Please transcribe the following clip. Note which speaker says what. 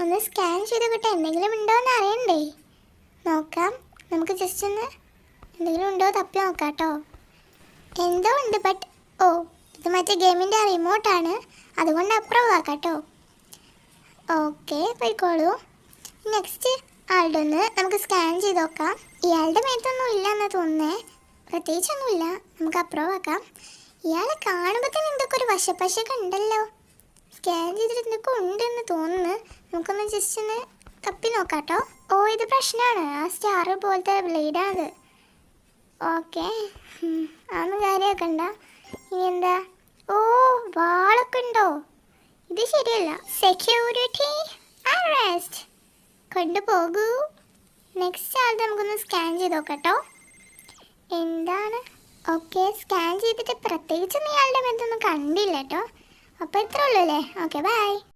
Speaker 1: ഒന്ന് സ്കാൻ ചെയ്ത് കിട്ടാൻ എന്തെങ്കിലും ഉണ്ടോ എന്ന് അറിയണ്ടേ. നോക്കാം, നമുക്ക് ജസ്റ്റ് ഒന്ന് എന്തെങ്കിലും ഉണ്ടോ തപ്പി നോക്കാം കേട്ടോ. എന്തോ ഉണ്ട്, ബട്ട് ഇത് മറ്റേ ഗെയിമിൻ്റെ റിമോട്ടാണ്, അതുകൊണ്ട് അപ്രൂവ് ആക്കാം കേട്ടോ. ഓക്കെ, പോയിക്കോളൂ. നെക്സ്റ്റ് ആളുടെ ഒന്ന് നമുക്ക് സ്കാൻ ചെയ്ത് നോക്കാം. ഇയാളുടെ മേത്തൊന്നും ഇല്ല എന്നാണ് തോന്നുന്നേ, പ്രത്യേകിച്ചൊന്നുമില്ല. നമുക്ക് അപ്രൂവ് ആക്കാം. ഇയാളെ കാണുമ്പോൾ തന്നെ എന്തൊക്കെ ഒരു വശപ്പശയൊക്കെ ഉണ്ടല്ലോ. സ്കാൻ ചെയ്തിട്ട് എന്തൊക്കെ ഉണ്ടെന്ന് തോന്നുന്നു. നമുക്കൊന്ന് ജസ്റ്റ് ഒന്ന് തപ്പി നോക്കാം കേട്ടോ. ഇത് പ്രശ്നമാണ്, ആ സ്റ്റാർ പോലത്തെ ബ്ലേഡാണത്. ഓക്കെ, അതൊന്നും കാര്യമാക്കണ്ട. ഇനി എന്താ, വാളൊക്കെ ഉണ്ടോ? ഇത് ശരിയല്ല. Security arrest, കൊണ്ടുപോകൂ. നെക്സ്റ്റ് ആളുടെ നമുക്കൊന്ന് സ്കാൻ ചെയ്ത് നോക്കാം കേട്ടോ. എന്താണ്? ഓക്കെ, സ്കാൻ ചെയ്തിട്ട് പ്രത്യേകിച്ചൊന്നും ഇയാളുടെ മേത്തൊന്നും കണ്ടില്ല കേട്ടോ. അപ്പോൾ ഇത്രേ ഉള്ളൂ അല്ലേ. Okay, by.